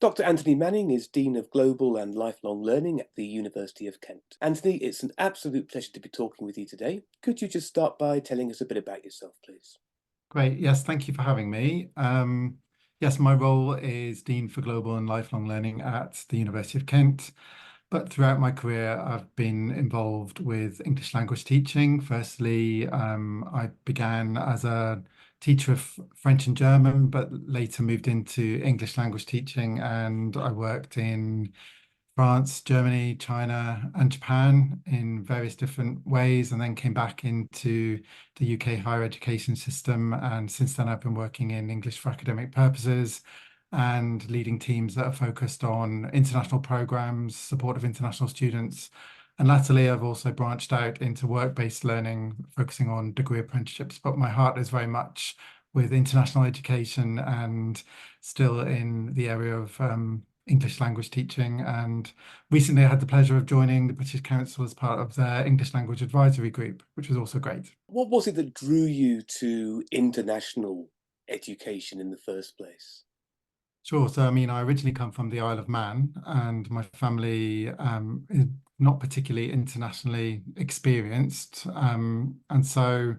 Dr. Anthony Manning is Dean of Global and Lifelong Learning at the University of Kent. Anthony, it's an absolute pleasure to be talking with you today. Could you just start by telling us a bit about yourself, please? Great. Yes, thank you for having me. Yes, my role is Dean for Global and Lifelong Learning at the University of Kent. But throughout my career, I've been involved with English language teaching. Firstly, I began as a teacher of French and German, but later moved into English language teaching, and I worked in France, Germany, China, and Japan in various different ways, and then came back into the UK higher education system. And since then, I've been working in English for academic purposes and leading teams that are focused on international programs, support of international students. And latterly, I've also branched out into work-based learning, focusing on degree apprenticeships. But my heart is very much with international education and still in the area of English language teaching. And recently I had the pleasure of joining the British Council as part of their English language advisory group, which was also great. What was it that drew you to international education in the first place? Sure. So, I mean, I originally come from the Isle of Man, and my family is not particularly internationally experienced. And so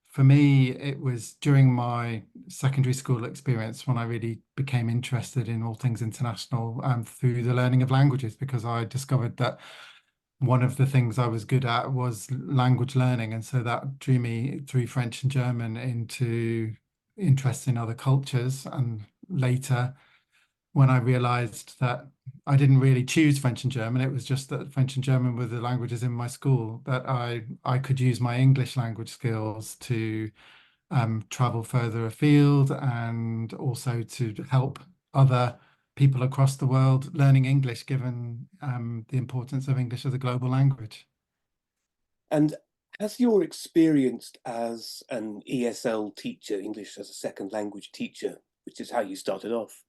for me, it was during my secondary school experience when I really became interested in all things international through the learning of languages, because I discovered that one of the things I was good at was language learning. And so that drew me through French and German into interest in other cultures. And later, when I realized that I didn't really choose French and German, it was just that French and German were the languages in my school, that I could use my English language skills to travel further afield and also to help other people across the world learning English, given the importance of English as a global language. And has your experience as an ESL teacher, English as a second language teacher, which is how you started off,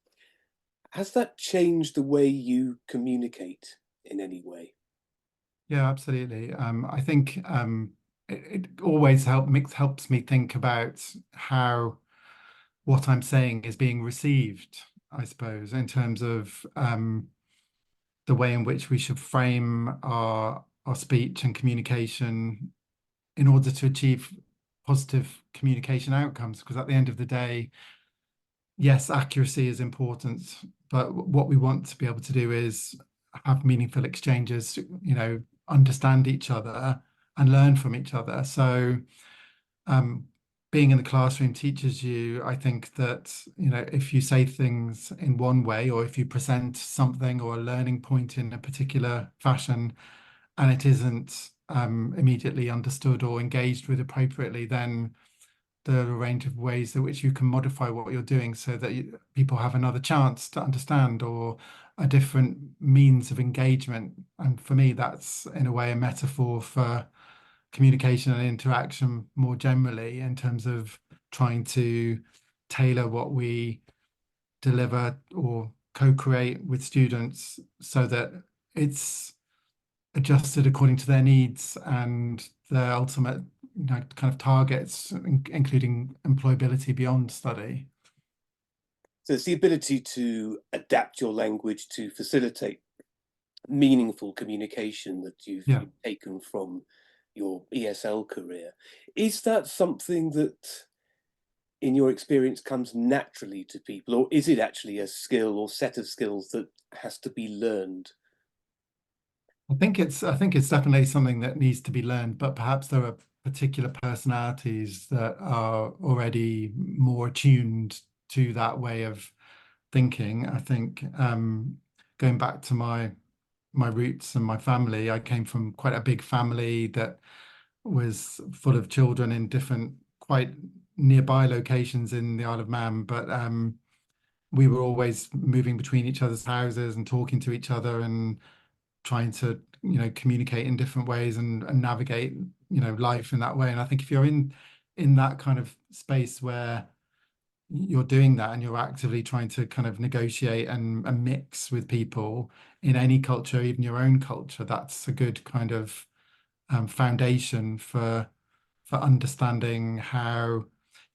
has that changed the way you communicate in any way? Yeah, absolutely. I think it always helps me think about how what I'm saying is being received, I suppose, in terms of the way in which we should frame our speech and communication in order to achieve positive communication outcomes. Because at the end of the day, yes, accuracy is important, but what we want to be able to do is have meaningful exchanges, understand each other and learn from each other. So being in the classroom teaches you, I think that, if you say things in one way, or if you present something or a learning point in a particular fashion, and it isn't immediately understood or engaged with appropriately, then there are a range of ways in which you can modify what you're doing so that people have another chance to understand, or a different means of engagement. And for me, that's in a way a metaphor for communication and interaction more generally, in terms of trying to tailor what we deliver or co-create with students so that it's adjusted according to their needs and their ultimate kind of targets, including employability beyond study. So it's the ability to adapt your language to facilitate meaningful communication that you've Yeah. taken from your ESL career. Is that something that, in your experience, comes naturally to people, or is it actually a skill or set of skills that has to be learned? I think it's definitely something that needs to be learned, but perhaps there are particular personalities that are already more attuned to that way of thinking. I think going back to my roots and my family, I came from quite a big family that was full of children in different, quite nearby locations in the Isle of Man, but we were always moving between each other's houses and talking to each other and trying to communicate in different ways and navigate life in that way. And I think if you're in that kind of space where you're doing that and you're actively trying to kind of negotiate and mix with people in any culture, even your own culture, that's a good kind of foundation for understanding how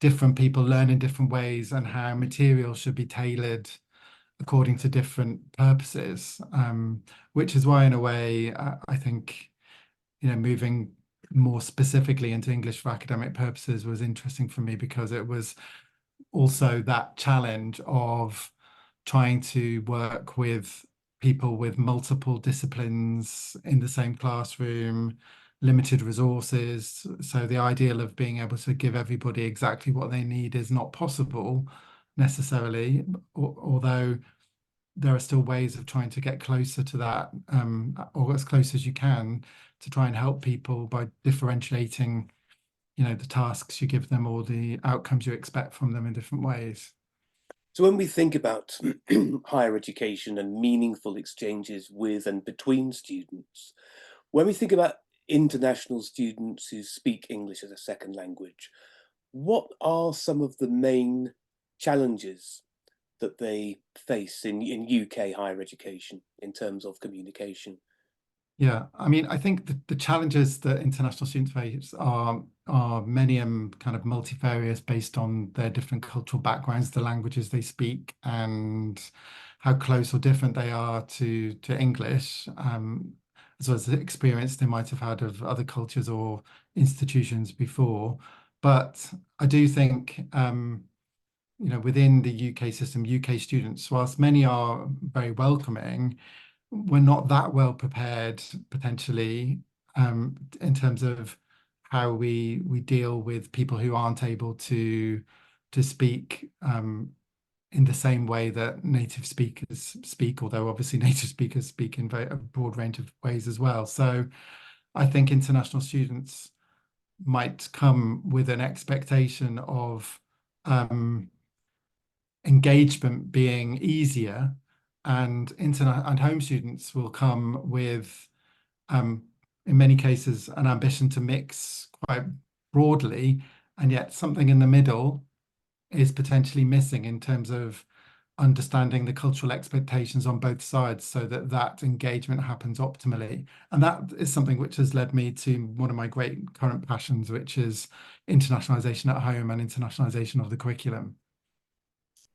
different people learn in different ways and how material should be tailored according to different purposes, which is why, in a way, I think, moving more specifically into English for academic purposes was interesting for me because it was also that challenge of trying to work with people with multiple disciplines in the same classroom, limited resources. So the ideal of being able to give everybody exactly what they need is not possible necessarily, although there are still ways of trying to get closer to that, or as close as you can, to try and help people by differentiating, the tasks you give them or the outcomes you expect from them in different ways. So when we think about higher education and meaningful exchanges with and between students, when we think about international students who speak English as a second language, what are some of the main challenges that they face in UK higher education in terms of communication? Yeah, I mean, I think the challenges that international students face are many and kind of multifarious based on their different cultural backgrounds, the languages they speak, and how close or different they are to English, as well as the experience they might have had of other cultures or institutions before. But I do think, within the UK system, UK students, whilst many are very welcoming, we're not that well prepared potentially, in terms of how we deal with people who aren't able to speak, in the same way that native speakers speak, although obviously native speakers speak in a broad range of ways as well. So I think international students might come with an expectation of, engagement being easier, and internet and home students will come with, in many cases, an ambition to mix quite broadly, and yet something in the middle is potentially missing in terms of understanding the cultural expectations on both sides so that that engagement happens optimally. And that is something which has led me to one of my great current passions, which is internationalization at home and internationalization of the curriculum.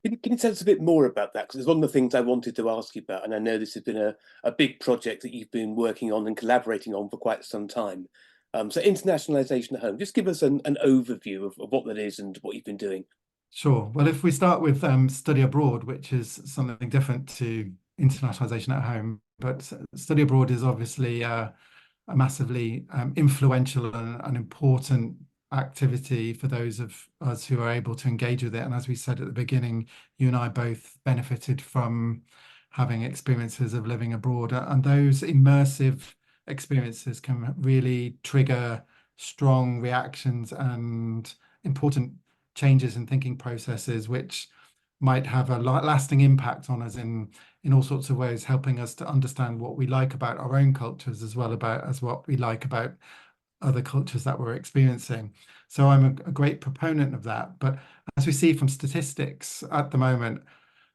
Can you tell us a bit more about that? Because it's one of the things I wanted to ask you about, and I know this has been a big project that you've been working on and collaborating on for quite some time. So internationalisation at home, just give us an overview of what that is and what you've been doing. Sure. Well, if we start with study abroad, which is something different to internationalization at home, but study abroad is obviously a massively influential and important activity for those of us who are able to engage with it. And as we said at the beginning, you and I both benefited from having experiences of living abroad, and those immersive experiences can really trigger strong reactions and important changes in thinking processes, which might have a lasting impact on us in all sorts of ways, helping us to understand what we like about our own cultures as well as what we like about other cultures that we're experiencing. So I'm a great proponent of that. But as we see from statistics at the moment,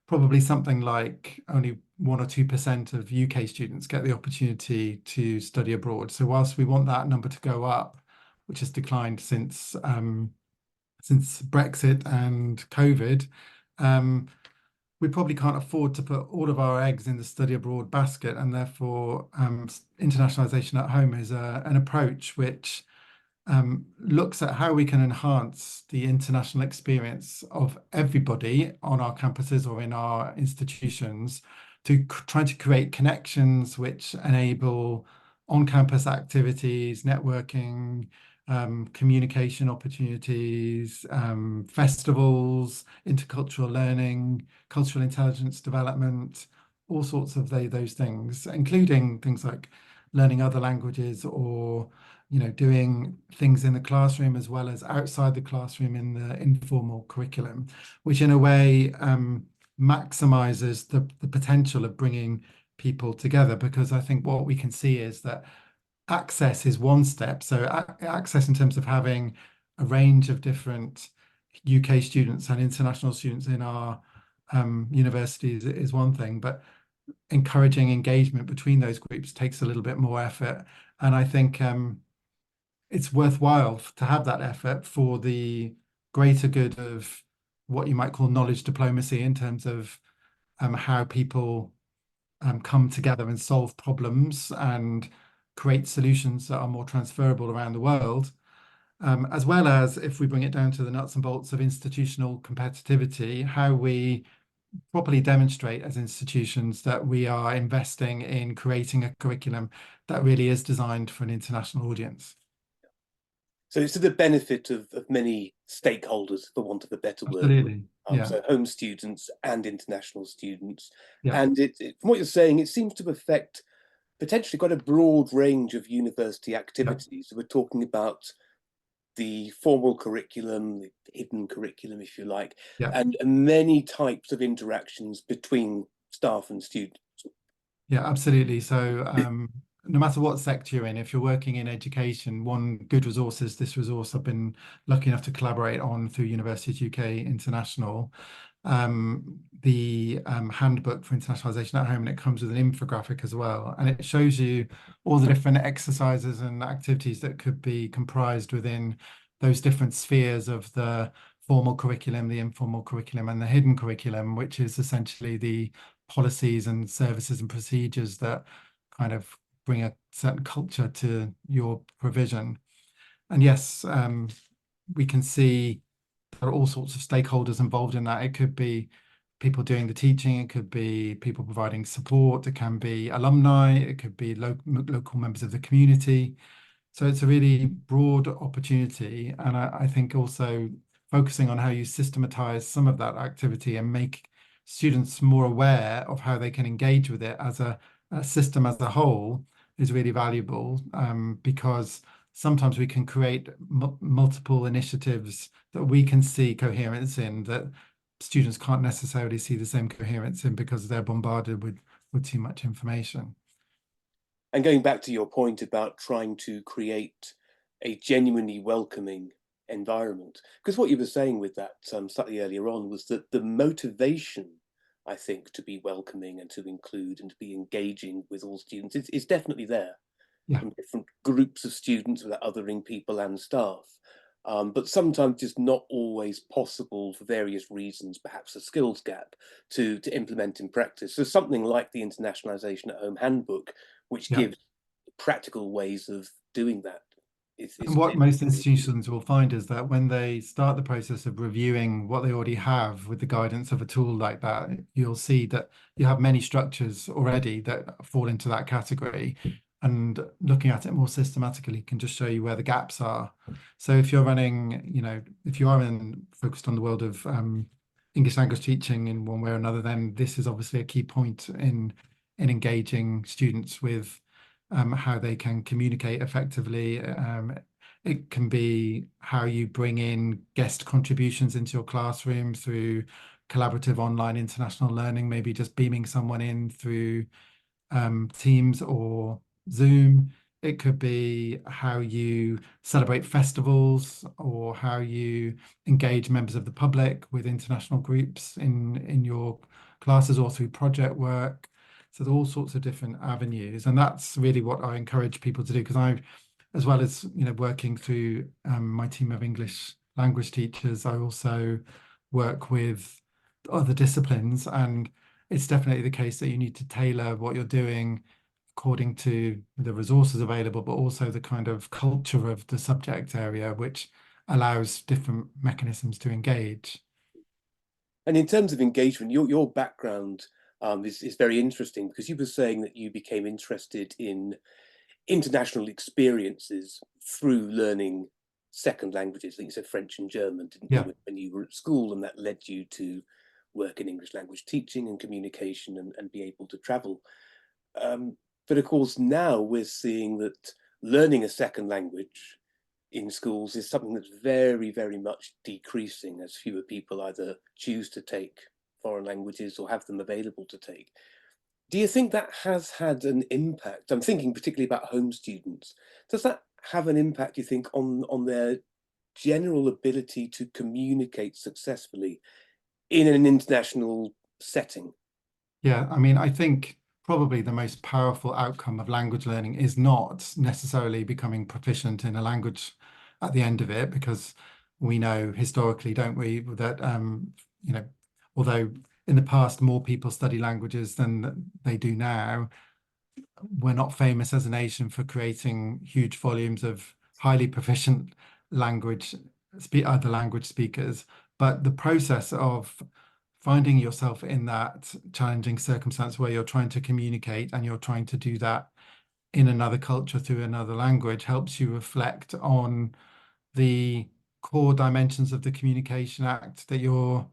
probably something like only 1 or 2% of UK students get the opportunity to study abroad. So whilst we want that number to go up, which has declined since Brexit and COVID, we probably can't afford to put all of our eggs in the study abroad basket, and therefore internationalization at home is an approach which looks at how we can enhance the international experience of everybody on our campuses or in our institutions to try to create connections which enable on-campus activities, networking, communication opportunities, festivals, intercultural learning, cultural intelligence development, all sorts of those things, including things like learning other languages or doing things in the classroom as well as outside the classroom in the informal curriculum, which in a way maximizes the potential of bringing people together. Because I think what we can see is that access is one step. So access in terms of having a range of different UK students and international students in our universities is one thing, but encouraging engagement between those groups takes a little bit more effort. And I think it's worthwhile to have that effort for the greater good of what you might call knowledge diplomacy, in terms of how people come together and solve problems and create solutions that are more transferable around the world. As well as, if we bring it down to the nuts and bolts of institutional competitivity, how we properly demonstrate as institutions that we are investing in creating a curriculum that really is designed for an international audience. So it's to the benefit of many stakeholders, for want of a better word. Absolutely. Yeah. So home students and international students. Yeah. And from what you're saying, it seems to affect potentially quite a broad range of university Yeah. activities. So we're talking about the formal curriculum, the hidden curriculum, if you like, Yeah. and many types of interactions between staff and students. Yeah, absolutely. So no matter what sector you're in, if you're working in education, one good resource is this resource I've been lucky enough to collaborate on through Universities UK International, the handbook for internationalization at home, and it comes with an infographic as well. And it shows you all the different exercises and activities that could be comprised within those different spheres of the formal curriculum, the informal curriculum, and the hidden curriculum, which is essentially the policies and services and procedures that kind of bring a certain culture to your provision. And yes, we can see there are all sorts of stakeholders involved in that. It could be people doing the teaching, it could be people providing support, it can be alumni, it could be local members of the community. So it's a really broad opportunity. And I think also focusing on how you systematize some of that activity and make students more aware of how they can engage with it as a system as a whole is really valuable, because sometimes we can create multiple initiatives that we can see coherence in that students can't necessarily see the same coherence in because they're bombarded with too much information. And going back to your point about trying to create a genuinely welcoming environment, because what you were saying with that slightly earlier on was that the motivation, I think, to be welcoming and to include and to be engaging with all students is definitely there Yeah. from different groups of students without othering people and staff. But sometimes just not always possible for various reasons, perhaps a skills gap to implement in practice. So something like the Internationalisation at Home handbook, which Yeah. gives practical ways of doing that, is And what clearly. most institutions will find is that when they start the process of reviewing what they already have with the guidance of a tool like that, you'll see that you have many structures already that fall into that category. And looking at it more systematically can just show you where the gaps are. So if you're running, if you are focused on the world of English language teaching in one way or another, then this is obviously a key point in engaging students with how they can communicate effectively. It can be how you bring in guest contributions into your classroom through collaborative online international learning, maybe just beaming someone in through Teams or Zoom. It could be how you celebrate festivals or how you engage members of the public with international groups in your classes or through project work. So there are all sorts of different avenues, and that's really what I encourage people to do, because I, as well as working through my team of English language teachers, I also work with other disciplines, and it's definitely the case that you need to tailor what you're doing according to the resources available, but also the kind of culture of the subject area, which allows different mechanisms to engage. And in terms of engagement, your background is very interesting, because you were saying that you became interested in international experiences through learning second languages. I think you said French and German, didn't Yeah. you, when you were at school, and that led you to work in English language teaching and communication and be able to travel. But of course, now we're seeing that learning a second language in schools is something that's very, very much decreasing, as fewer people either choose to take foreign languages or have them available to take. Do you think that has had an impact? I'm thinking particularly about home students. Does that have an impact, you think, on their general ability to communicate successfully in an international setting? Yeah, I mean, I think probably the most powerful outcome of language learning is not necessarily becoming proficient in a language at the end of it, because we know historically, don't we, that although in the past more people study languages than they do now. We're not famous as a nation for creating huge volumes of highly proficient other language speakers, but the process of finding yourself in that challenging circumstance where you're trying to communicate and you're trying to do that in another culture through another language helps you reflect on the core dimensions of the communication act that you're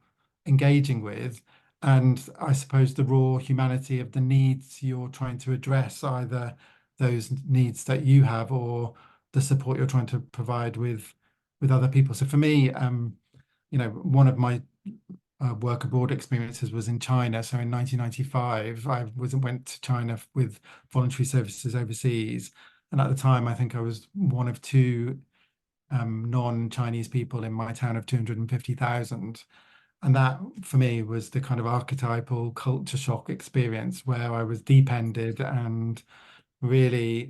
engaging with. And I suppose the raw humanity of the needs you're trying to address, either those needs that you have or the support you're trying to provide with other people. So for me, one of my work abroad experiences was in China. So in 1995, went to China with voluntary services overseas. And at the time, I think I was one of two non-Chinese people in my town of 250,000. And that for me was the kind of archetypal culture shock experience where I was deep-ended and really,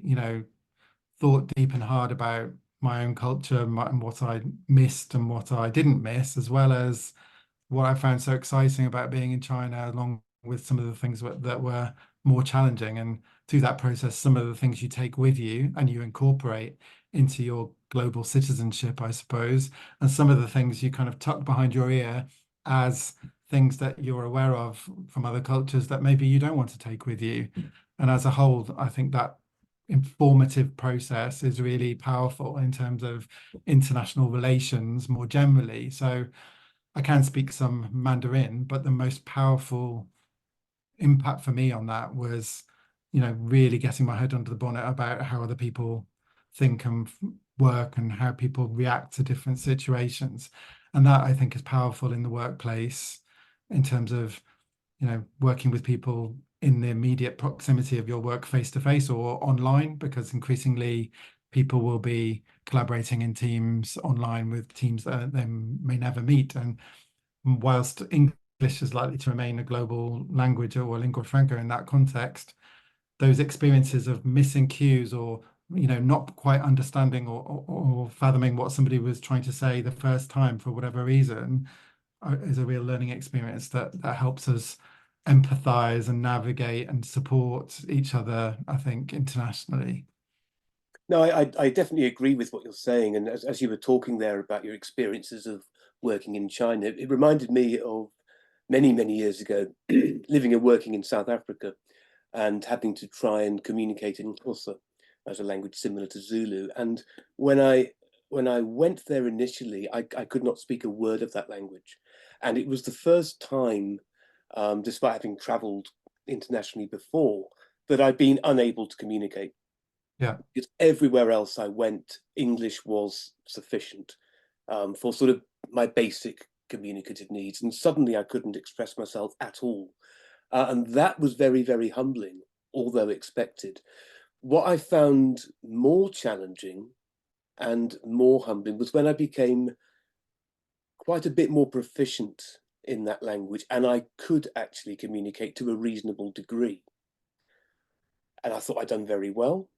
thought deep and hard about my own culture and what I missed and what I didn't miss, as well as what I found so exciting about being in China, along with some of the things that were more challenging. And through that process, some of the things you take with you and you incorporate into your global citizenship, I suppose, and some of the things you kind of tuck behind your ear as things that you're aware of from other cultures that maybe you don't want to take with you. And as a whole, I think that informative process is really powerful in terms of international relations more generally. So I can speak some Mandarin, but the most powerful impact for me on that was, really getting my head under the bonnet about how other people think and work and how people react to different situations. And that I think is powerful in the workplace in terms of, working with people in the immediate proximity of your work face to face or online, because increasingly people will be collaborating in teams online with teams that they may never meet. And whilst English is likely to remain a global language or lingua franca in that context, those experiences of missing cues or not quite understanding or fathoming what somebody was trying to say the first time for whatever reason is a real learning experience that helps us empathize and navigate and support each other, I think, internationally. No, I definitely agree with what you're saying. And as you were talking there about your experiences of working in China, it reminded me of many, many years ago, living and working in South Africa and having to try and communicate in Xhosa as a language similar to Zulu. And when I went there initially, I could not speak a word of that language. And it was the first time, despite having traveled internationally before, that I'd been unable to communicate. Yeah, Because everywhere else I went, English was sufficient for sort of my basic communicative needs. And suddenly I couldn't express myself at all. And that was very, very humbling, although expected. What I found more challenging and more humbling was when I became quite a bit more proficient in that language and I could actually communicate to a reasonable degree. And I thought I'd done very well.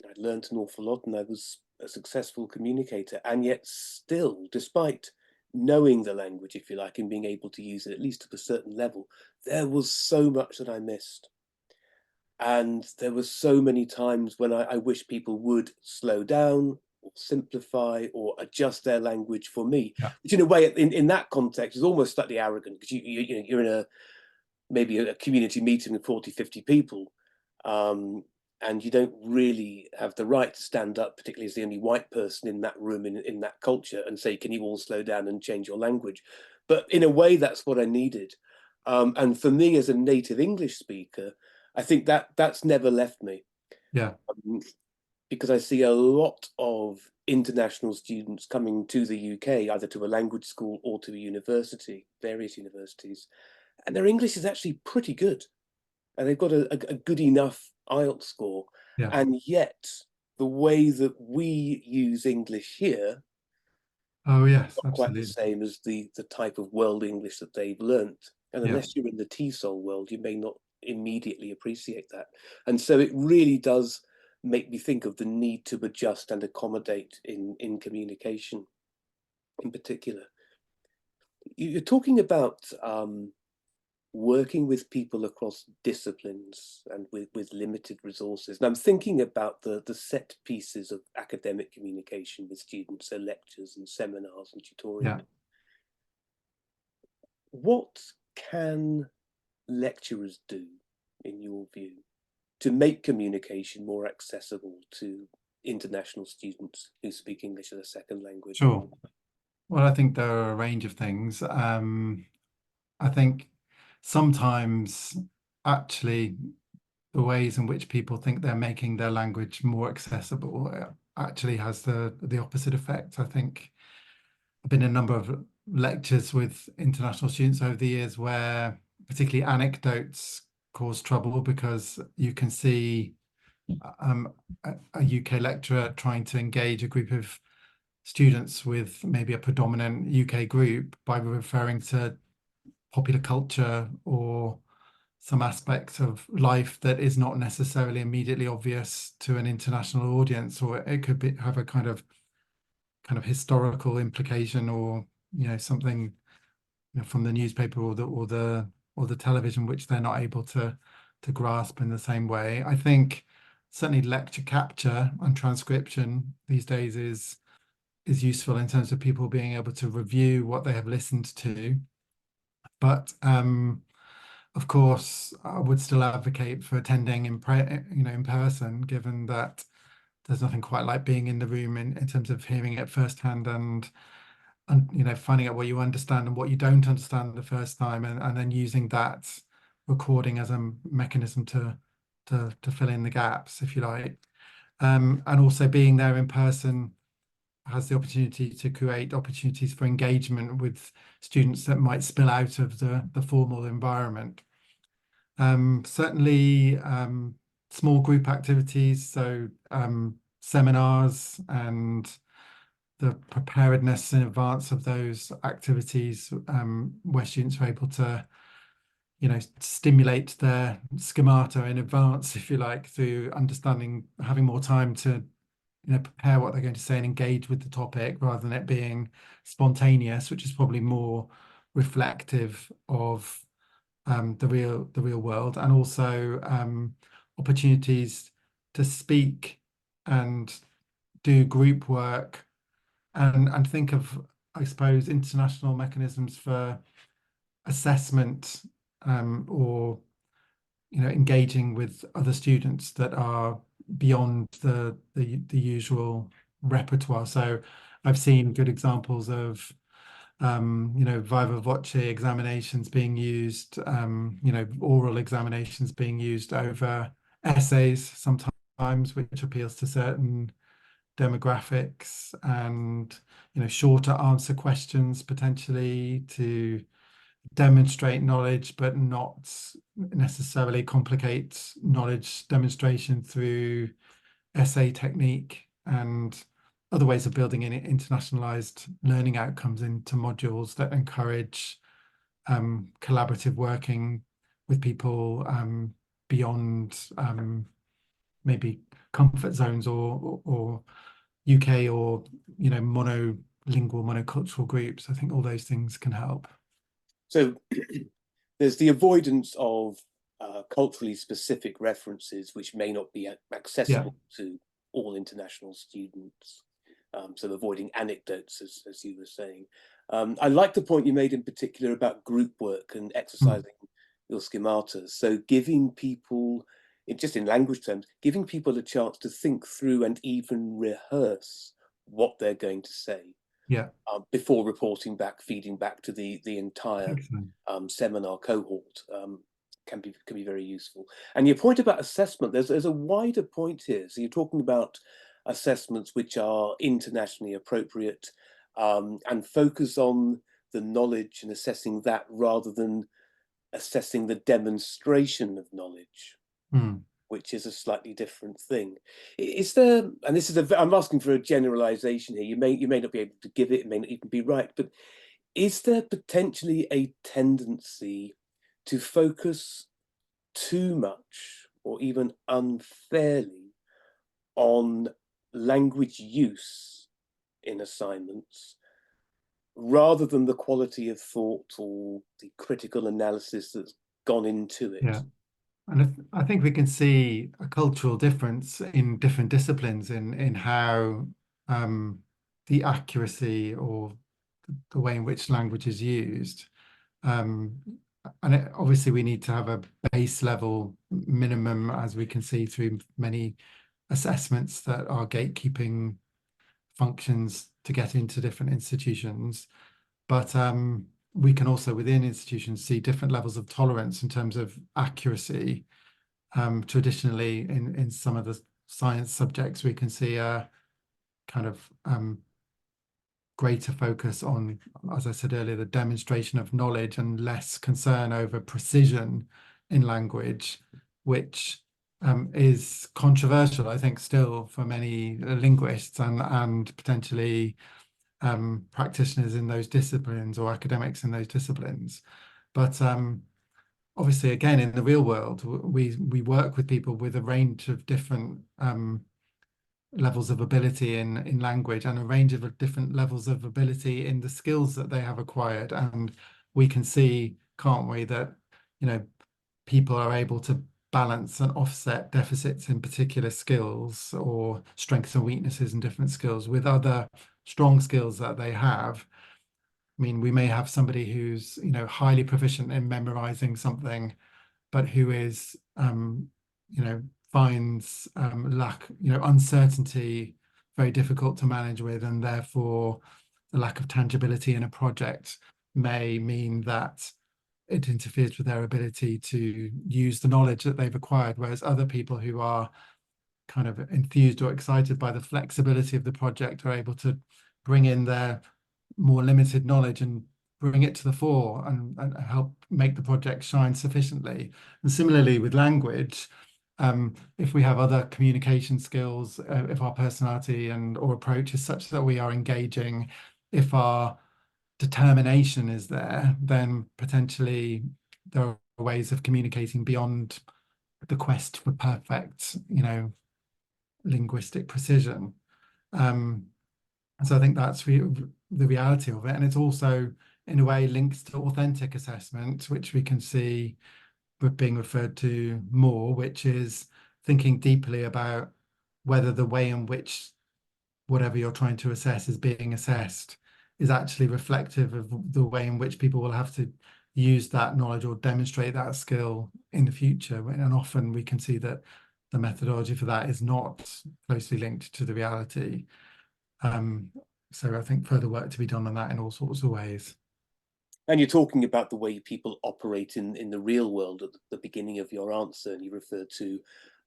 I'd learned an awful lot and I was a successful communicator. And yet still, despite knowing the language, if you like, and being able to use it at least to a certain level, there was so much that I missed. And there were so many times when I wish people would slow down or simplify or adjust their language for me, yeah, which in a way, in that context, is almost slightly arrogant because you're in maybe a community meeting with 40, 50 people, and you don't really have the right to stand up, particularly as the only white person in that room, in that culture, and say, can you all slow down and change your language? But in a way, that's what I needed. And for me, as a native English speaker, I think that's never left me, yeah, um, because I see a lot of international students coming to the UK, either to a language school or to a university, various universities, and their English is actually pretty good and they've got a good enough IELTS score. yeah. And yet, the way that we use English here, Oh, yes, not quite the absolutely. same as the type of world English that they've learnt. And Yeah. unless you're in the TESOL world, you may not immediately appreciate that. And so it really does make me think of the need to adjust and accommodate in communication in particular. You're talking about working with people across disciplines and with limited resources. And I'm thinking about the set pieces of academic communication with students, so lectures and seminars and tutorial. Yeah. What can lecturers do, in your view, to make communication more accessible to international students who speak English as a second language? Sure. Well, I think there are a range of things. I think sometimes actually the ways in which people think they're making their language more accessible actually has the opposite effect. I think I've been in a number of lectures with international students over the years where particularly anecdotes cause trouble because you can see a UK lecturer trying to engage a group of students with maybe a predominant UK group by referring to popular culture or some aspects of life that is not necessarily immediately obvious to an international audience, or it could have a kind of historical implication, or something from the newspaper or the television which they're not able to grasp in the same way. I think certainly lecture capture and transcription these days is useful in terms of people being able to review what they have listened to. But of course, I would still advocate for attending in person, given that there's nothing quite like being in the room in terms of hearing it firsthand and finding out what you understand and what you don't understand the first time, and then using that recording as a mechanism to fill in the gaps, if you like. And also being there in person has the opportunity to create opportunities for engagement with students that might spill out of the formal environment. Certainly small group activities, so seminars and the preparedness in advance of those activities, where students are able to stimulate their schemata in advance, if you like, through understanding, having more time to prepare what they're going to say and engage with the topic rather than it being spontaneous, which is probably more reflective of the real world. And also opportunities to speak and do group work and think of, I suppose, international mechanisms for assessment, or engaging with other students that are beyond the usual repertoire. So I've seen good examples of viva voce examinations being used, oral examinations being used over essays sometimes, which appeals to certain demographics, and shorter answer questions potentially to demonstrate knowledge, but not necessarily complicate knowledge demonstration through essay technique, and other ways of building in internationalized learning outcomes into modules that encourage collaborative working with people beyond maybe comfort zones or UK or monolingual, monocultural groups. I think all those things can help. So there's the avoidance of culturally specific references which may not be accessible to all international students. So avoiding anecdotes, as you were saying. I like the point you made in particular about group work and exercising your schemata. So giving people, just in language terms, giving people a chance to think through and even rehearse what they're going to say. Yeah. Before reporting back, feeding back to the entire seminar cohort, can be very useful. And your point about assessment, there's a wider point here. So you're talking about assessments which are internationally appropriate, and focus on the knowledge and assessing that rather than assessing the demonstration of knowledge. Which is a slightly different thing. Is there, and this is I'm asking for a generalization here, you may not be able to give it, it may not even be right, but is there potentially a tendency to focus too much or even unfairly on language use in assignments rather than the quality of thought or the critical analysis that's gone into Yeah. it. And I think we can see a cultural difference in different disciplines in how um, the accuracy or the way in which language is used. Um, Obviously, we need to have a base level minimum, as we can see through many assessments that are gatekeeping functions to get into different institutions. But we can also within institutions see different levels of tolerance in terms of accuracy. Traditionally, in some of the science subjects, we can see a kind of greater focus on, as I said earlier, the demonstration of knowledge and less concern over precision in language, which is controversial, I think, still for many linguists and potentially practitioners in those disciplines or academics in those disciplines. But obviously, again, in the real world, we work with people with a range of different levels of ability in language and a range of different levels of ability in the skills that they have acquired. And we can see, can't we, that, you know, people are able to balance and offset deficits in particular skills or strengths and weaknesses in different skills with other strong skills that they have. I mean, we may have somebody who's, you know, highly proficient in memorizing something, but who is, you know, finds uncertainty very difficult to manage with, and therefore the lack of tangibility in a project may mean that it interferes with their ability to use the knowledge that they've acquired, whereas other people who are kind of enthused or excited by the flexibility of the project are able to bring in their more limited knowledge and bring it to the fore and help make the project shine sufficiently. And similarly with language, if we have other communication skills, if our personality and or approach is such that we are engaging, if our determination is there, then potentially there are ways of communicating beyond the quest for perfect, you know, linguistic precision. So I think that's the reality of it. And it's also, in a way, linked to authentic assessment, which we can see being referred to more, which is thinking deeply about whether the way in which whatever you're trying to assess is being assessed is actually reflective of the way in which people will have to use that knowledge or demonstrate that skill in the future. And often we can see that the methodology for that is not closely linked to the reality. So I think further work to be done on that in all sorts of ways. And you're talking about the way people operate in the real world at the beginning of your answer, and you referred to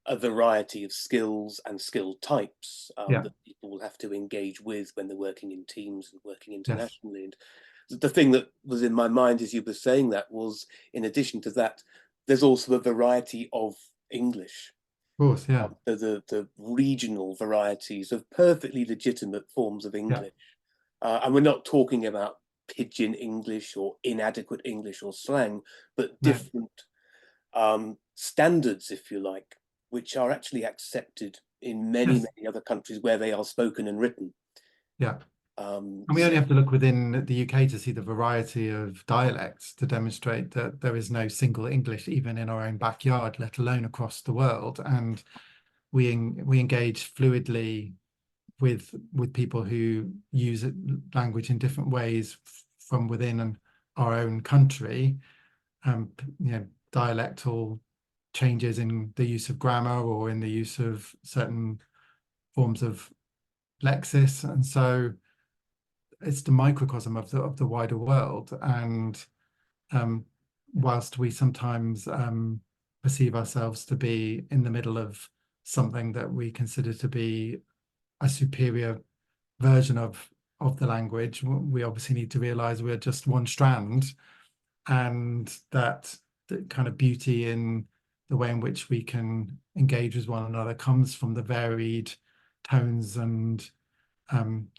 a variety of skills and skill types Yeah. that people will have to engage with when they're working in teams and working Yes. internationally. And the thing that was in my mind as you were saying that was, in addition to that, there's also a variety of English. Of course. Yeah. The regional varieties of perfectly legitimate forms of Yeah. English. And we're not talking about pidgin English or inadequate English or slang, but No. different standards, if you like, which are actually accepted in many, Yes. many other countries where they are spoken and written. Yeah. And we So, only have to look within the UK to see the variety of dialects to demonstrate that there is no single English, even in our own backyard, let alone across the world. And we engage fluidly with people who use language in different ways from within our own country. You know, dialectal changes in the use of grammar or in the use of certain forms of lexis, and so it's the microcosm of the wider world. And whilst we sometimes perceive ourselves to be in the middle of something that we consider to be a superior version of the language, we obviously need to realize we're just one strand, and that the kind of beauty in the way in which we can engage with one another comes from the varied tones and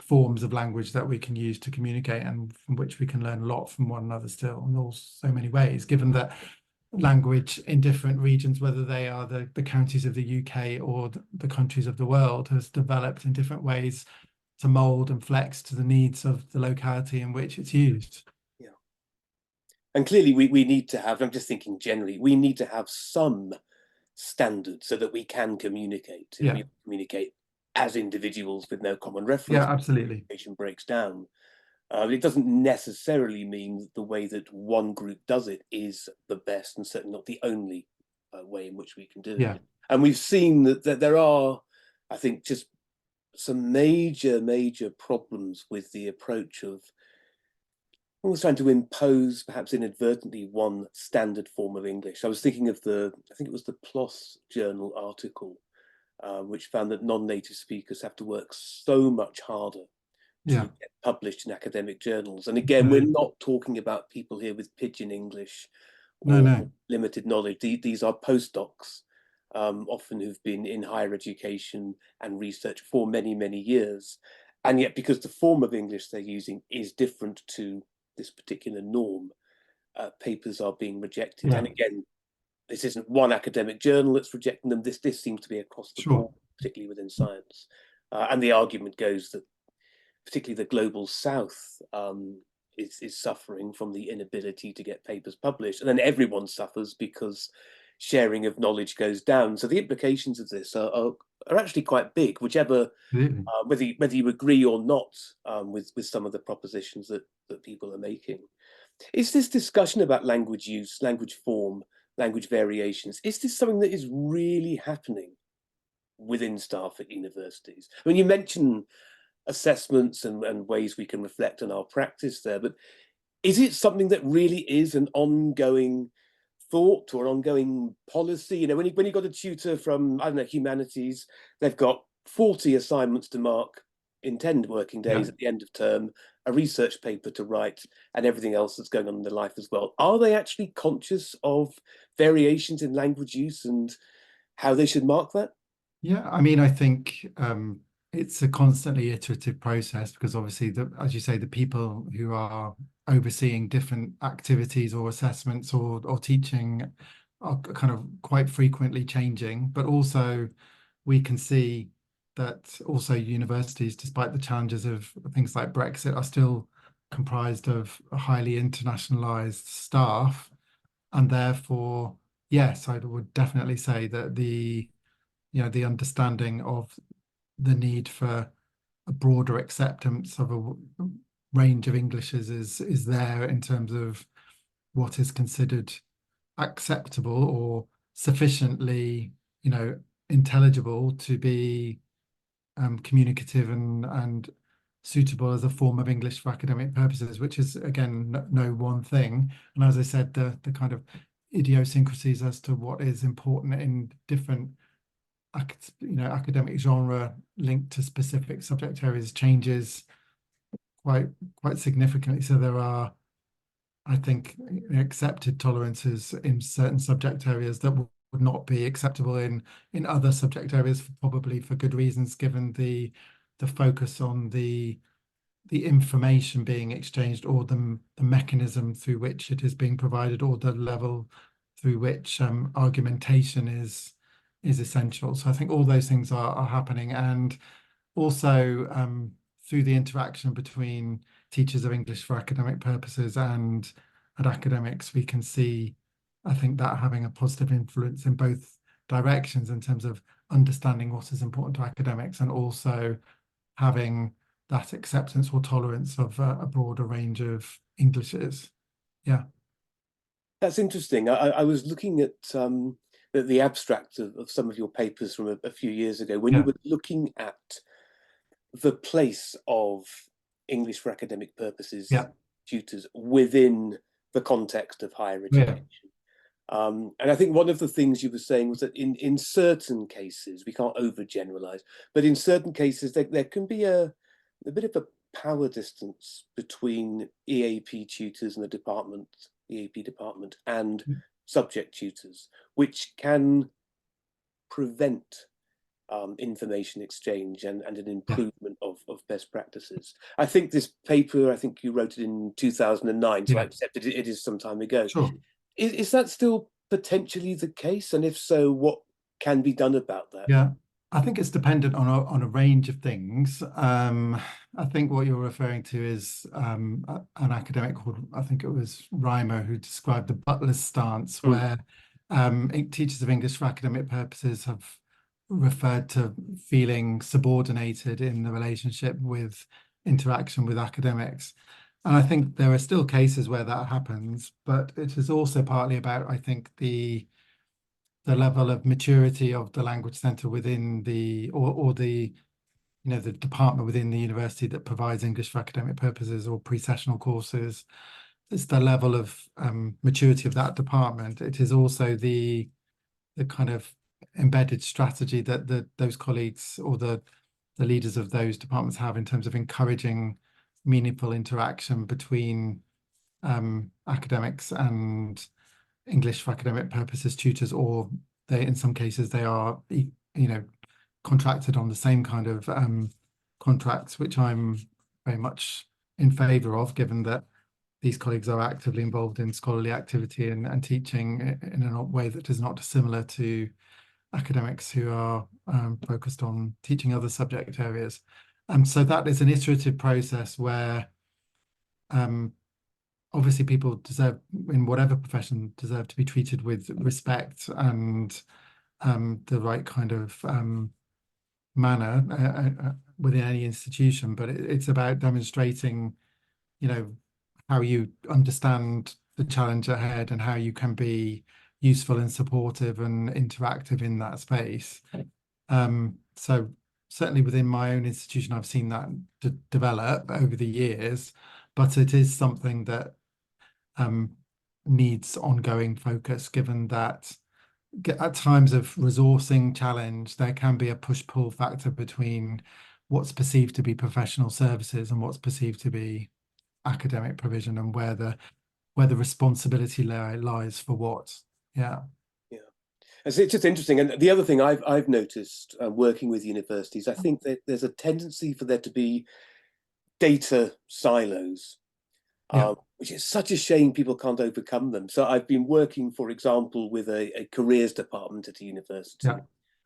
forms of language that we can use to communicate, and from which we can learn a lot from one another still in all so many ways, given that language in different regions, whether they are the counties of the UK or the countries of the world, has developed in different ways to mold and flex to the needs of the locality in which it's used. yeah. And clearly we need to have, I'm just thinking generally, we need to have some standard so that we can communicate. And Yeah, we communicate as individuals with no common reference. yeah, absolutely. Communication breaks down. It doesn't necessarily mean that the way that one group does it is the best, and certainly not the only way in which we can do it. Yeah, And we've seen that there are, I think, just some major problems with the approach of almost trying to impose, perhaps inadvertently, one standard form of English. I was thinking of I think it was the PLOS Journal article, which found that non-native speakers have to work so much harder to yeah, get published in academic journals. And again, we're absolutely. not talking about people here with pidgin English No, or no. limited knowledge. These are postdocs, often who've been in higher education and research for many years. And yet, because the form of English they're using is different to this particular norm, papers are being rejected. Yeah, And again, this isn't one academic journal that's rejecting them. This seems to be across the sure. board, particularly within science. And the argument goes that particularly the global south is suffering from the inability to get papers published. And then everyone suffers because sharing of knowledge goes down. So the implications of this are actually quite big, whichever, Absolutely. whether you agree or not with some of the propositions that people are making. Is this discussion about language use, language form, language variations, is this something that is really happening within staff at universities? I mean, you mentioned assessments and ways we can reflect on our practice there, but is it something that really is an ongoing thought or ongoing policy? You know, when you got a tutor from, I don't know, humanities, they've got 40 assignments to mark in 10 working Yeah. days at the end of term, a research paper to write, and everything else that's going on in their life as well. Are they actually conscious of variations in language use and how they should mark that? Yeah, I mean, I think it's a constantly iterative process because obviously, as you say, the people who are overseeing different activities or assessments or teaching are kind of quite frequently changing. But also, we can see that also universities, despite the challenges of things like Brexit, are still comprised of highly internationalized staff. And therefore, yes, I would definitely say that the understanding of the need for a broader acceptance of a range of Englishes is there in terms of what is considered acceptable or sufficiently, intelligible to be communicative and suitable as a form of English for academic purposes, which is again no one thing. And as I said, the kind of idiosyncrasies as to what is important in different academic genre linked to specific subject areas changes quite significantly. So there are, I think, accepted tolerances in certain subject areas that would not be acceptable in other subject areas, probably for good reasons, given the focus on the information being exchanged or the mechanism through which it is being provided or the level through which argumentation is essential. So I think all those things are happening, and also through the interaction between teachers of English for academic purposes and academics, we can see, I think, that having a positive influence in both directions in terms of understanding what is important to academics and also having that acceptance or tolerance of a broader range of Englishes. Yeah. That's interesting. I was looking at the abstract of some of your papers from a few years ago when you Yeah. were looking at the place of English for academic purposes Yeah. tutors within the context of higher Yeah. education. And I think one of the things you were saying was that in certain cases, we can't overgeneralize, but in certain cases, there can be a bit of a power distance between EAP tutors and the EAP department, and subject tutors, which can prevent information exchange and an Yeah. improvement of best practices. I think this paper, I think you wrote it in 2009, so I Yeah. accepted it is some time ago. Sure. Is that still potentially the case? And if so, what can be done about that? Yeah. I think it's dependent on a range of things. I think what you're referring to is an academic called, I think it was Reimer, who described the butler's stance, Mm, where teachers of English for academic purposes have referred to feeling subordinated in the relationship with interaction with academics. And I think there are still cases where that happens, but it is also partly about, I think, the level of maturity of the language centre within the or the the department within the university that provides English for academic purposes or pre-sessional courses. It's the level of maturity of that department. It is also the kind of embedded strategy that those colleagues or the leaders of those departments have in terms of encouraging meaningful interaction between academics and English for academic purposes tutors, or they, in some cases, they are, contracted on the same kind of contracts, which I'm very much in favour of, given that these colleagues are actively involved in scholarly activity and teaching in a way that is not dissimilar to academics who are focused on teaching other subject areas. So that is an iterative process where um, obviously people deserve, in whatever profession, deserve to be treated with respect and the right kind of manner within any institution. But it's about demonstrating, how you understand the challenge ahead and how you can be useful and supportive and interactive in that space. So certainly within my own institution, I've seen that develop over the years, but it is something that um, needs ongoing focus, given that at times of resourcing challenge, there can be a push-pull factor between what's perceived to be professional services and what's perceived to be academic provision, and where the responsibility lies for what. Yeah. yeah. It's just interesting. And the other thing I've noticed working with universities, I think that there's a tendency for there to be data silos, Yeah. which is such a shame people can't overcome them. So I've been working, for example, with a careers department at a Yeah. university,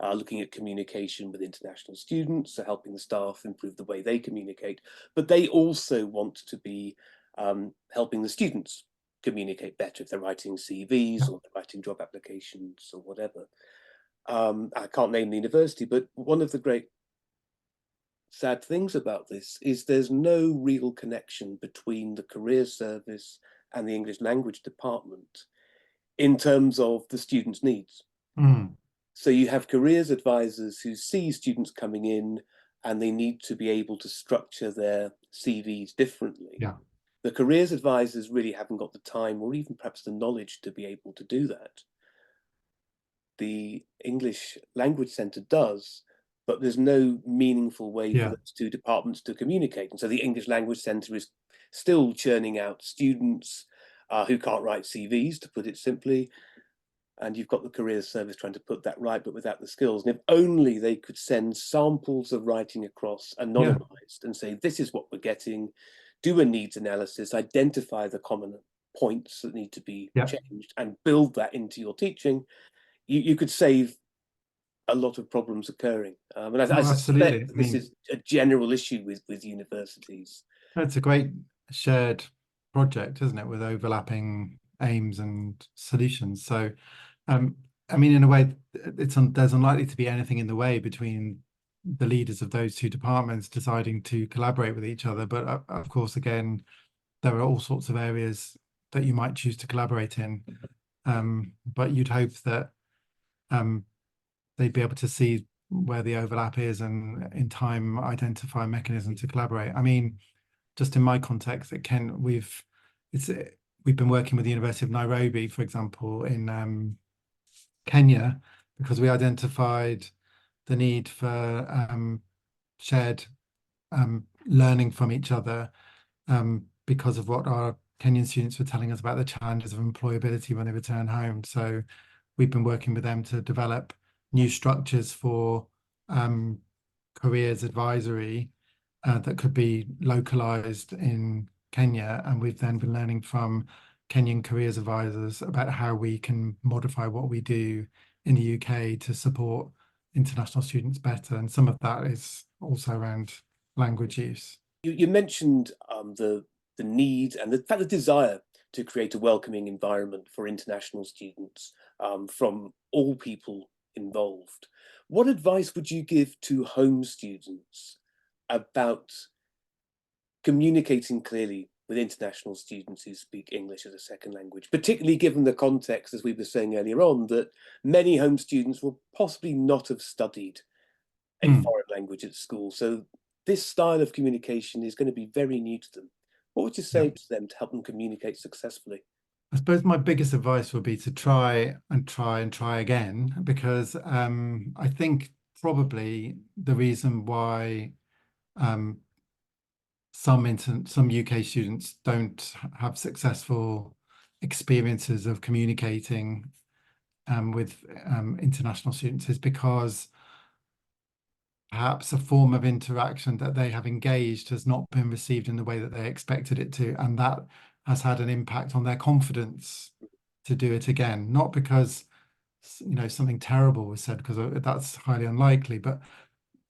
looking at communication with international students, so helping the staff improve the way they communicate. But they also want to be helping the students communicate better if they're writing CVs Yeah. or they're writing job applications or whatever. I can't name the university, but one of the great sad things about this is there's no real connection between the career service and the English language department in terms of the students' needs. Mm. So you have careers advisors who see students coming in and they need to be able to structure their CVs differently. Yeah. The careers advisors really haven't got the time or even perhaps the knowledge to be able to do that. The English Language Centre does, but there's no meaningful way for Yeah. those two departments to communicate. And so the English Language Centre is still churning out students who can't write CVs, to put it simply. And you've got the careers service trying to put that right, but without the skills. And if only they could send samples of writing across Yeah. anonymized and say, this is what we're getting, do a needs analysis, identify the common points that need to be Yeah. changed, and build that into your teaching, you could save a lot of problems occurring. And I Oh, absolutely. suspect I that this mean, is a general issue with universities. it's a great shared project, isn't it, with overlapping aims and solutions. So, um, I mean, in a way, there's unlikely to be anything in the way between the leaders of those two departments deciding to collaborate with each other. But of course, again, there are all sorts of areas that you might choose to collaborate in. But you'd hope that um, they'd be able to see where the overlap is and in time identify a mechanism to collaborate. I mean, just in my context, it's we've been working with the University of Nairobi, for example, in Kenya, because we identified the need for shared learning from each other because of what our Kenyan students were telling us about the challenges of employability when they return home. So we've been working with them to develop new structures for careers advisory that could be localized in Kenya. And we've then been learning from Kenyan careers advisors about how we can modify what we do in the UK to support international students better. And some of that is also around language use. You mentioned the need and the desire to create a welcoming environment for international students from all people involved. What advice would you give to home students about communicating clearly with international students who speak English as a second language, particularly given the context, as we were saying earlier on, that many home students will possibly not have studied a foreign language at school. So this style of communication is going to be very new to them. What would you Yeah. say to them to help them communicate successfully? I suppose my biggest advice would be to try and try and try again, because I think probably the reason why um, some UK students don't have successful experiences of communicating with international students is because perhaps a form of interaction that they have engaged has not been received in the way that they expected it to, and that has had an impact on their confidence to do it again. Not because something terrible was said, because that's highly unlikely, but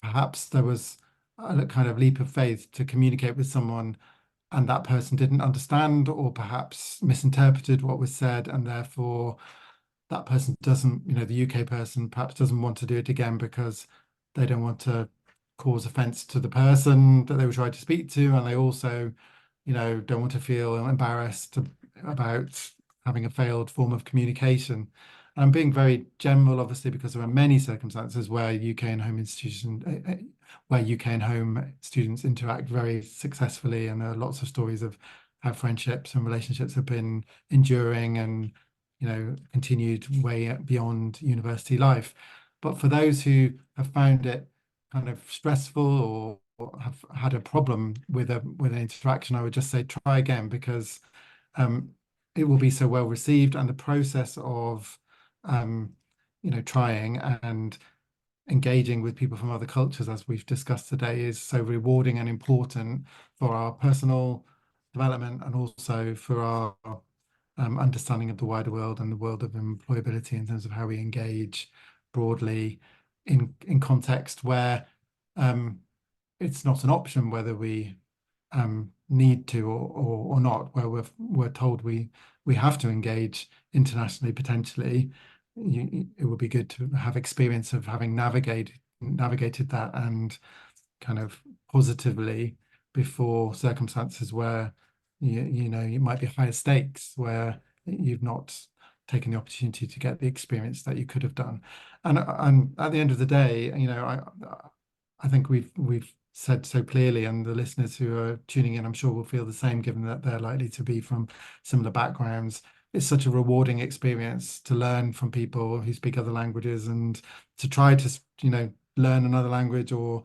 perhaps there was a kind of leap of faith to communicate with someone and that person didn't understand or perhaps misinterpreted what was said, and therefore that person doesn't, the UK person perhaps doesn't want to do it again because they don't want to cause offense to the person that they were trying to speak to, and they also, don't want to feel embarrassed about having a failed form of communication. And I'm being very general, obviously, because there are many circumstances where UK and home students interact very successfully, and there are lots of stories of how friendships and relationships have been enduring and continued way beyond university life. But for those who have found it kind of stressful or have had a problem with an interaction, I would just say try again, because um, it will be so well received, and the process of trying and engaging with people from other cultures, as we've discussed today, is so rewarding and important for our personal development and also for our understanding of the wider world and the world of employability in terms of how we engage broadly in context where it's not an option whether we need to or not, where we're told we have to engage internationally potentially. It would be good to have experience of having navigated that and kind of positively before circumstances where you might be higher stakes, where you've not taken the opportunity to get the experience that you could have done. And at the end of the day, I think we've said so clearly, and the listeners who are tuning in, I'm sure will feel the same, given that they're likely to be from similar backgrounds. It's such a rewarding experience to learn from people who speak other languages and to try to, learn another language or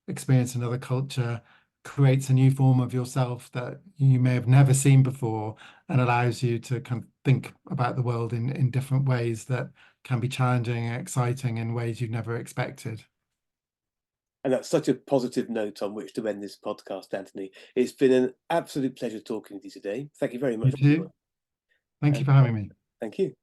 experience another culture creates a new form of yourself that you may have never seen before, and allows you to kind of think about the world in different ways that can be challenging and exciting in ways you've never expected. And that's such a positive note on which to end this podcast, Anthony. It's been an absolute pleasure talking with you today. Thank you very You much. too. Thank And you for having me. thank you.